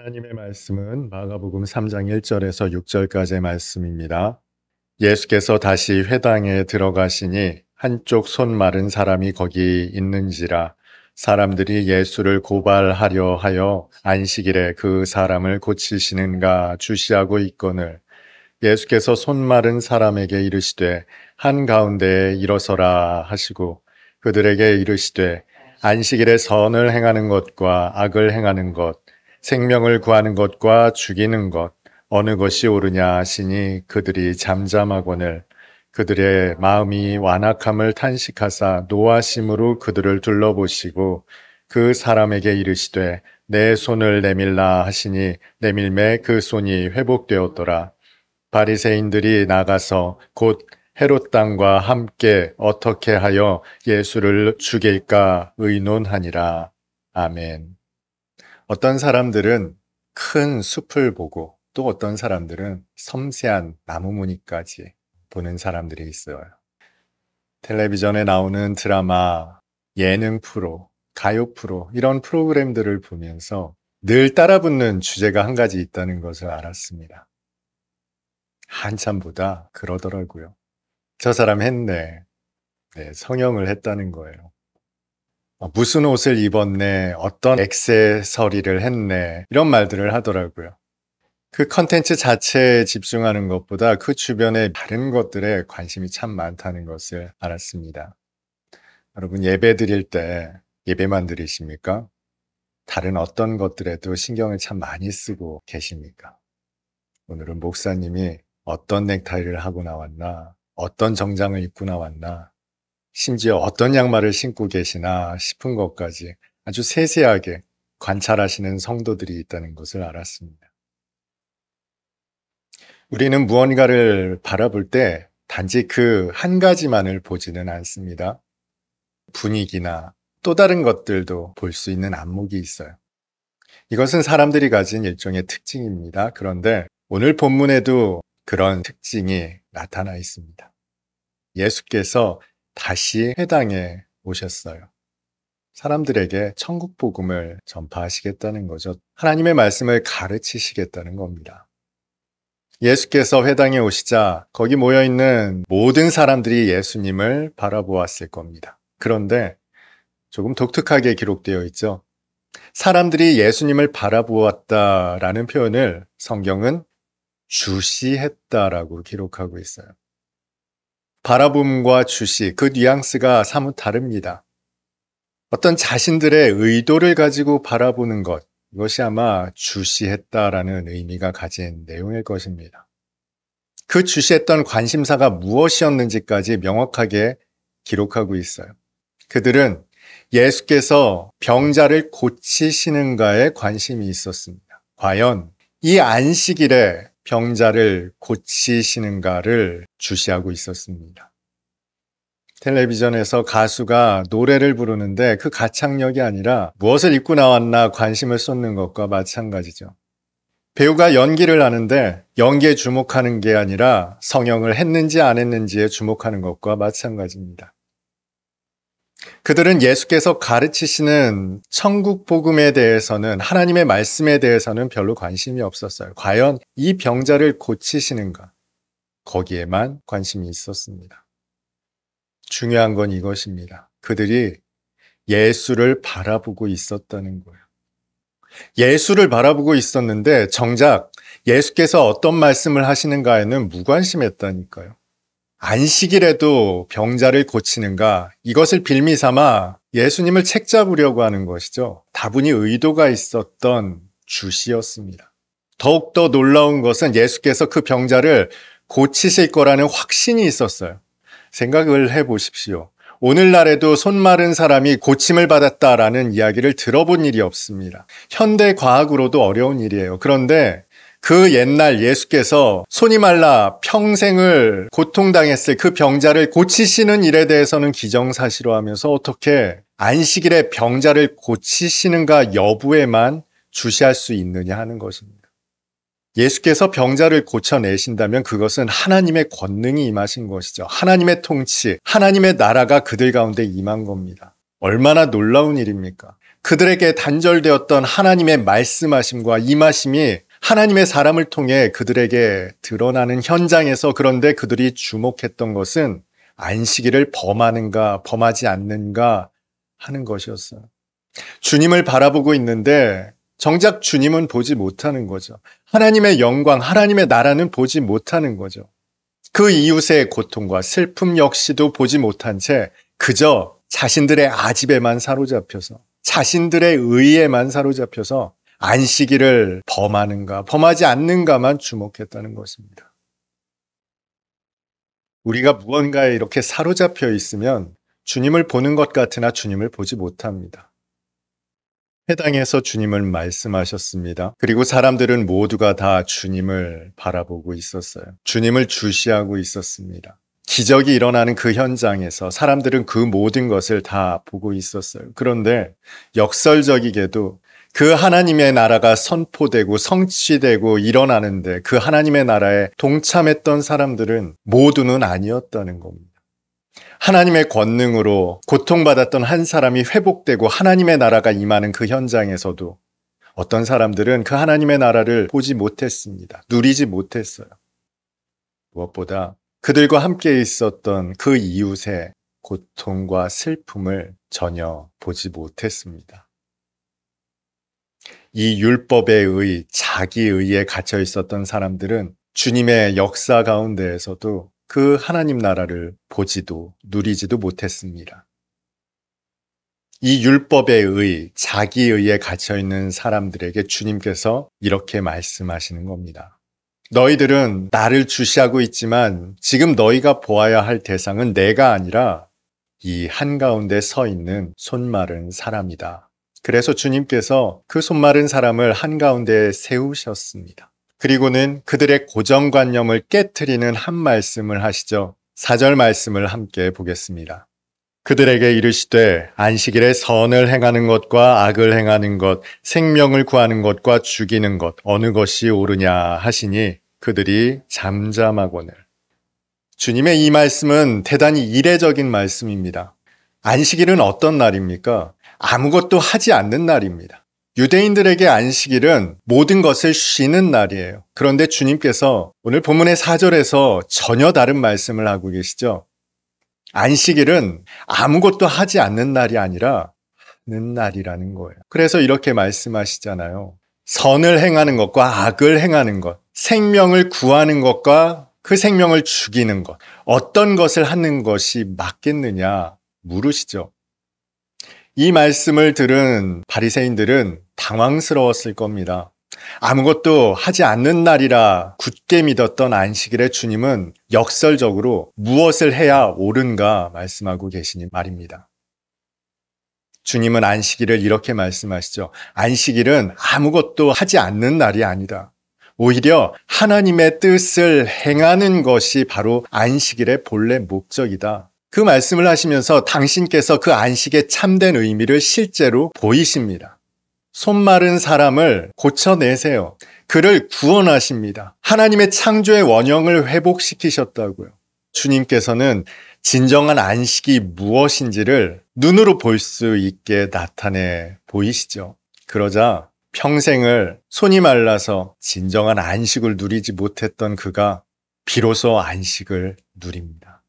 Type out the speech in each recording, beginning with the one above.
하나님의 말씀은 마가복음 3장 1절에서 6절까지의 말씀입니다. 예수께서 다시 회당에 들어가시니 한쪽 손 마른 사람이 거기 있는지라 사람들이 예수를 고발하려 하여 안식일에 그 사람을 고치시는가 주시하고 있거늘 예수께서 손 마른 사람에게 이르시되 한가운데에 일어서라 하시고 그들에게 이르시되 안식일에 선을 행하는 것과 악을 행하는 것 생명을 구하는 것과 죽이는 것 어느 것이 옳으냐 하시니 그들이 잠잠하거늘 그들의 마음이 완악함을 탄식하사 노하심으로 그들을 둘러보시고 그 사람에게 이르시되 내 손을 내밀라 하시니 내밀매 그 손이 회복되었더라. 바리새인들이 나가서 곧 헤롯 당과 함께 어떻게 하여 예수를 죽일까 의논하니라. 아멘. 어떤 사람들은 큰 숲을 보고 또 어떤 사람들은 섬세한 나무 무늬까지 보는 사람들이 있어요. 텔레비전에 나오는 드라마, 예능 프로, 가요 프로 이런 프로그램들을 보면서 늘 따라붙는 주제가 한 가지 있다는 것을 알았습니다. 한참 보다 그러더라고요. 저 사람 했네. 네, 성형을 했다는 거예요. 무슨 옷을 입었네, 어떤 액세서리를 했네, 이런 말들을 하더라고요. 그 컨텐츠 자체에 집중하는 것보다 그 주변의 다른 것들에 관심이 참 많다는 것을 알았습니다. 여러분 예배 드릴 때 예배만 드리십니까? 다른 어떤 것들에도 신경을 참 많이 쓰고 계십니까? 오늘은 목사님이 어떤 넥타이를 하고 나왔나, 어떤 정장을 입고 나왔나, 심지어 어떤 양말을 신고 계시나 싶은 것까지 아주 세세하게 관찰하시는 성도들이 있다는 것을 알았습니다. 우리는 무언가를 바라볼 때 단지 그 한 가지만을 보지는 않습니다. 분위기나 또 다른 것들도 볼 수 있는 안목이 있어요. 이것은 사람들이 가진 일종의 특징입니다. 그런데 오늘 본문에도 그런 특징이 나타나 있습니다. 예수께서 다시 회당에 오셨어요. 사람들에게 천국 복음을 전파하시겠다는 거죠. 하나님의 말씀을 가르치시겠다는 겁니다. 예수께서 회당에 오시자 거기 모여있는 모든 사람들이 예수님을 바라보았을 겁니다. 그런데 조금 독특하게 기록되어 있죠. 사람들이 예수님을 바라보았다라는 표현을 성경은 주시했다라고 기록하고 있어요. 바라봄과 주시, 그 뉘앙스가 사뭇 다릅니다. 어떤 자신들의 의도를 가지고 바라보는 것, 이것이 아마 주시했다라는 의미가 가진 내용일 것입니다. 그 주시했던 관심사가 무엇이었는지까지 명확하게 기록하고 있어요. 그들은 예수께서 병자를 고치시는가에 관심이 있었습니다. 과연 이 안식일에 병자를 고치시는가를 주시하고 있었습니다. 텔레비전에서 가수가 노래를 부르는데 그 가창력이 아니라 무엇을 입고 나왔나 관심을 쏟는 것과 마찬가지죠. 배우가 연기를 하는데 연기에 주목하는 게 아니라 성형을 했는지 안 했는지에 주목하는 것과 마찬가지입니다. 그들은 예수께서 가르치시는 천국 복음에 대해서는, 하나님의 말씀에 대해서는 별로 관심이 없었어요. 과연 이 병자를 고치시는가? 거기에만 관심이 있었습니다. 중요한 건 이것입니다. 그들이 예수를 바라보고 있었다는 거예요. 예수를 바라보고 있었는데 정작 예수께서 어떤 말씀을 하시는가에는 무관심했다니까요. 안식일에도 병자를 고치는가? 이것을 빌미 삼아 예수님을 책잡으려고 하는 것이죠. 다분히 의도가 있었던 주시였습니다. 더욱더 놀라운 것은 예수께서 그 병자를 고치실 거라는 확신이 있었어요. 생각을 해보십시오. 오늘날에도 손 마른 사람이 고침을 받았다라는 이야기를 들어본 일이 없습니다. 현대 과학으로도 어려운 일이에요. 그런데 그 옛날 예수께서 손이 말라 평생을 고통당했을 그 병자를 고치시는 일에 대해서는 기정사실화하면서 어떻게 안식일에 병자를 고치시는가 여부에만 주시할 수 있느냐 하는 것입니다. 예수께서 병자를 고쳐내신다면 그것은 하나님의 권능이 임하신 것이죠. 하나님의 통치, 하나님의 나라가 그들 가운데 임한 겁니다. 얼마나 놀라운 일입니까? 그들에게 단절되었던 하나님의 말씀하심과 임하심이 하나님의 사람을 통해 그들에게 드러나는 현장에서, 그런데 그들이 주목했던 것은 안식일을 범하는가 범하지 않는가 하는 것이었어요. 주님을 바라보고 있는데 정작 주님은 보지 못하는 거죠. 하나님의 영광, 하나님의 나라는 보지 못하는 거죠. 그 이웃의 고통과 슬픔 역시도 보지 못한 채 그저 자신들의 아집에만 사로잡혀서, 자신들의 의에만 사로잡혀서 안식일을 범하는가 범하지 않는가만 주목했다는 것입니다. 우리가 무언가에 이렇게 사로잡혀 있으면 주님을 보는 것 같으나 주님을 보지 못합니다. 회당에서 주님을 말씀하셨습니다. 그리고 사람들은 모두가 다 주님을 바라보고 있었어요. 주님을 주시하고 있었습니다. 기적이 일어나는 그 현장에서 사람들은 그 모든 것을 다 보고 있었어요. 그런데 역설적이게도 그 하나님의 나라가 선포되고 성취되고 일어나는데 그 하나님의 나라에 동참했던 사람들은 모두는 아니었다는 겁니다. 하나님의 권능으로 고통받았던 한 사람이 회복되고 하나님의 나라가 임하는 그 현장에서도 어떤 사람들은 그 하나님의 나라를 보지 못했습니다. 누리지 못했어요. 무엇보다 그들과 함께 있었던 그 이웃의 고통과 슬픔을 전혀 보지 못했습니다. 이 율법의 자기 의에 갇혀 있었던 사람들은 주님의 역사 가운데에서도 그 하나님 나라를 보지도 누리지도 못했습니다. 이 율법의 자기 의에 갇혀 있는 사람들에게 주님께서 이렇게 말씀하시는 겁니다. 너희들은 나를 주시하고 있지만 지금 너희가 보아야 할 대상은 내가 아니라 이 한가운데 서 있는 손마른 사람이다. 그래서 주님께서 그 손마른 사람을 한가운데 세우셨습니다. 그리고는 그들의 고정관념을 깨트리는 한 말씀을 하시죠. 4절 말씀을 함께 보겠습니다. 그들에게 이르시되 안식일에 선을 행하는 것과 악을 행하는 것, 생명을 구하는 것과 죽이는 것 어느 것이 옳으냐 하시니 그들이 잠잠하거늘. 주님의 이 말씀은 대단히 이례적인 말씀입니다. 안식일은 어떤 날입니까? 아무것도 하지 않는 날입니다. 유대인들에게 안식일은 모든 것을 쉬는 날이에요. 그런데 주님께서 오늘 본문의 4절에서 전혀 다른 말씀을 하고 계시죠. 안식일은 아무것도 하지 않는 날이 아니라 하는 날이라는 거예요. 그래서 이렇게 말씀하시잖아요. 선을 행하는 것과 악을 행하는 것, 생명을 구하는 것과 그 생명을 죽이는 것, 어떤 것을 하는 것이 맞겠느냐 물으시죠. 이 말씀을 들은 바리새인들은 당황스러웠을 겁니다. 아무것도 하지 않는 날이라 굳게 믿었던 안식일의 주님은 역설적으로 무엇을 해야 옳은가 말씀하고 계시니 말입니다. 주님은 안식일을 이렇게 말씀하시죠. 안식일은 아무것도 하지 않는 날이 아니다. 오히려 하나님의 뜻을 행하는 것이 바로 안식일의 본래 목적이다. 그 말씀을 하시면서 당신께서 그 안식의 참된 의미를 실제로 보이십니다. 손마른 사람을 고쳐내세요. 그를 구원하십니다. 하나님의 창조의 원형을 회복시키셨다고요. 주님께서는 진정한 안식이 무엇인지를 눈으로 볼 수 있게 나타내 보이시죠. 그러자 평생을 손이 말라서 진정한 안식을 누리지 못했던 그가 비로소 안식을 누립니다.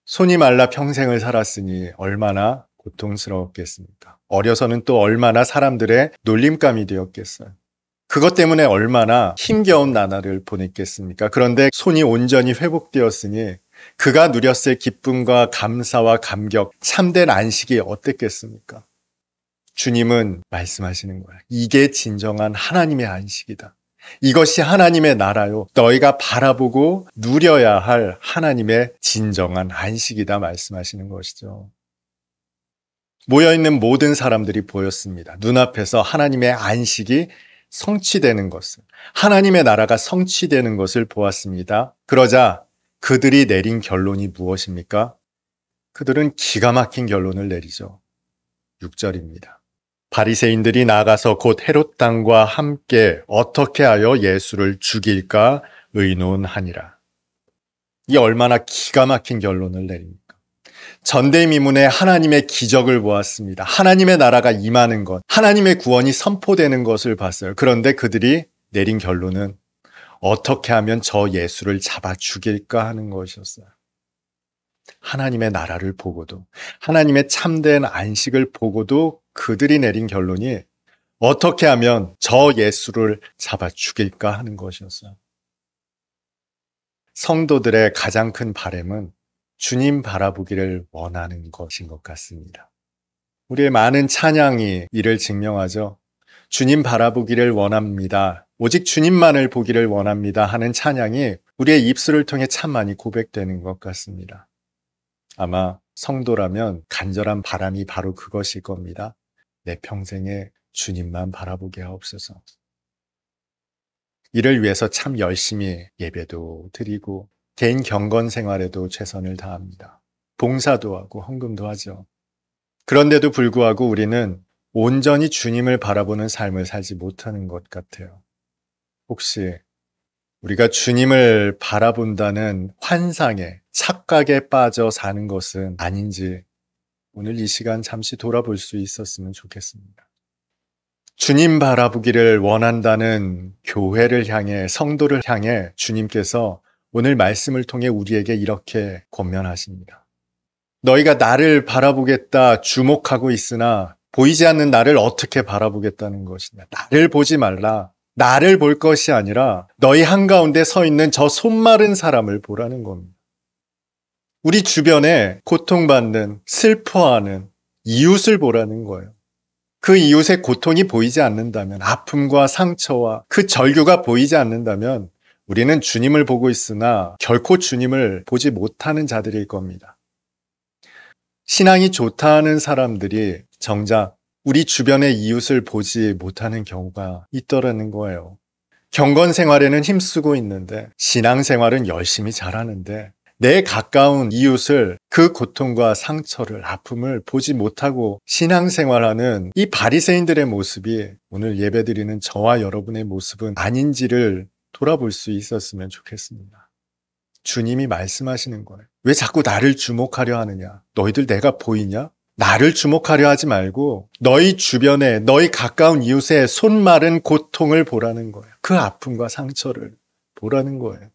손이 말라 평생을 살았으니 얼마나 고통스러웠겠습니까? 어려서는 또 얼마나 사람들의 놀림감이 되었겠어요. 그것 때문에 얼마나 힘겨운 나날을 보냈겠습니까? 그런데 손이 온전히 회복되었으니 그가 누렸을 기쁨과 감사와 감격, 참된 안식이 어땠겠습니까? 주님은 말씀하시는 거예요. 이게 진정한 하나님의 안식이다. 이것이 하나님의 나라요. 너희가 바라보고 누려야 할 하나님의 진정한 안식이다 말씀하시는 것이죠. 모여있는 모든 사람들이 보였습니다. 눈앞에서 하나님의 안식이 성취되는 것을, 하나님의 나라가 성취되는 것을 보았습니다. 그러자 그들이 내린 결론이 무엇입니까? 그들은 기가 막힌 결론을 내리죠. 6절입니다. 바리새인들이 나가서 곧 헤롯 당과 함께 어떻게 하여 예수를 죽일까 의논하니라. 이 얼마나 기가 막힌 결론을 내립니까? 전대미문에 하나님의 기적을 보았습니다. 하나님의 나라가 임하는 것, 하나님의 구원이 선포되는 것을 봤어요. 그런데 그들이 내린 결론은 어떻게 하면 저 예수를 잡아 죽일까 하는 것이었어요. 하나님의 나라를 보고도, 하나님의 참된 안식을 보고도 그들이 내린 결론이 어떻게 하면 저 예수를 잡아 죽일까 하는 것이었어요. 성도들의 가장 큰 바람은 주님 바라보기를 원하는 것인 것 같습니다. 우리의 많은 찬양이 이를 증명하죠. 주님 바라보기를 원합니다. 오직 주님만을 보기를 원합니다 하는 찬양이 우리의 입술을 통해 참 많이 고백되는 것 같습니다. 아마 성도라면 간절한 바람이 바로 그것일 겁니다. 내 평생에 주님만 바라보게 하옵소서. 이를 위해서 참 열심히 예배도 드리고 개인 경건 생활에도 최선을 다합니다. 봉사도 하고 헌금도 하죠. 그런데도 불구하고 우리는 온전히 주님을 바라보는 삶을 살지 못하는 것 같아요. 혹시 우리가 주님을 바라본다는 환상에, 착각에 빠져 사는 것은 아닌지 오늘 이 시간 잠시 돌아볼 수 있었으면 좋겠습니다. 주님 바라보기를 원한다는 교회를 향해, 성도를 향해 주님께서 오늘 말씀을 통해 우리에게 이렇게 권면하십니다. 너희가 나를 바라보겠다 주목하고 있으나 보이지 않는 나를 어떻게 바라보겠다는 것이냐. 나를 보지 말라. 나를 볼 것이 아니라 너희 한가운데 서 있는 저 손마른 사람을 보라는 겁니다. 우리 주변에 고통받는, 슬퍼하는 이웃을 보라는 거예요. 그 이웃의 고통이 보이지 않는다면, 아픔과 상처와 그 절규가 보이지 않는다면 우리는 주님을 보고 있으나 결코 주님을 보지 못하는 자들일 겁니다. 신앙이 좋다 하는 사람들이 정작 우리 주변의 이웃을 보지 못하는 경우가 있더라는 거예요. 경건 생활에는 힘쓰고 있는데, 신앙 생활은 열심히 잘하는데 내 가까운 이웃을, 그 고통과 상처를, 아픔을 보지 못하고 신앙생활하는 이 바리새인들의 모습이 오늘 예배드리는 저와 여러분의 모습은 아닌지를 돌아볼 수 있었으면 좋겠습니다. 주님이 말씀하시는 거예요. 왜 자꾸 나를 주목하려 하느냐? 너희들 내가 보이냐? 나를 주목하려 하지 말고 너희 주변에, 너희 가까운 이웃의 손마른 고통을 보라는 거예요. 그 아픔과 상처를 보라는 거예요.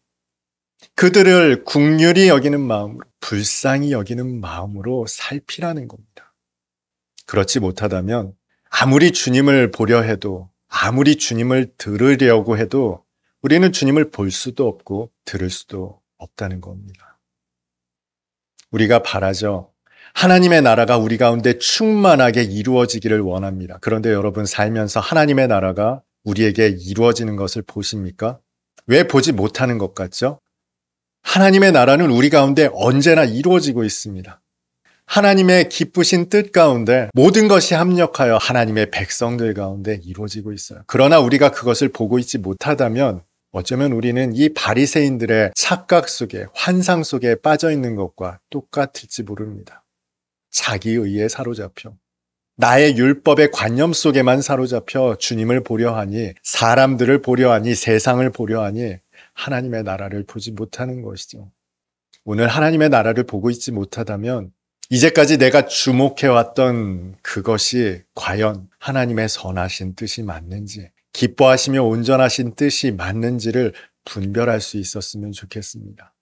그들을 긍휼히 여기는 마음으로, 불쌍히 여기는 마음으로 살피라는 겁니다. 그렇지 못하다면 아무리 주님을 보려 해도, 아무리 주님을 들으려고 해도 우리는 주님을 볼 수도 없고 들을 수도 없다는 겁니다. 우리가 바라죠. 하나님의 나라가 우리 가운데 충만하게 이루어지기를 원합니다. 그런데 여러분, 살면서 하나님의 나라가 우리에게 이루어지는 것을 보십니까? 왜 보지 못하는 것 같죠? 하나님의 나라는 우리 가운데 언제나 이루어지고 있습니다. 하나님의 기쁘신 뜻 가운데 모든 것이 합력하여 하나님의 백성들 가운데 이루어지고 있어요. 그러나 우리가 그것을 보고 있지 못하다면 어쩌면 우리는 이 바리새인들의 착각 속에, 환상 속에 빠져 있는 것과 똑같을지 모릅니다. 자기 의에 사로잡혀, 나의 율법의 관념 속에만 사로잡혀 주님을 보려 하니, 사람들을 보려 하니, 세상을 보려 하니 하나님의 나라를 보지 못하는 것이죠. 오늘 하나님의 나라를 보고 있지 못하다면 이제까지 내가 주목해왔던 그것이 과연 하나님의 선하신 뜻이 맞는지, 기뻐하시며 온전하신 뜻이 맞는지를 분별할 수 있었으면 좋겠습니다.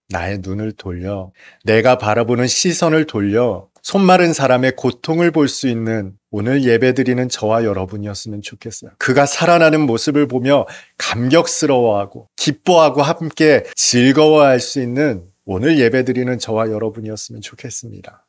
나의 눈을 돌려, 내가 바라보는 시선을 돌려 손마른 사람의 고통을 볼 수 있는 오늘 예배드리는 저와 여러분이었으면 좋겠어요. 그가 살아나는 모습을 보며 감격스러워하고 기뻐하고 함께 즐거워할 수 있는 오늘 예배드리는 저와 여러분이었으면 좋겠습니다.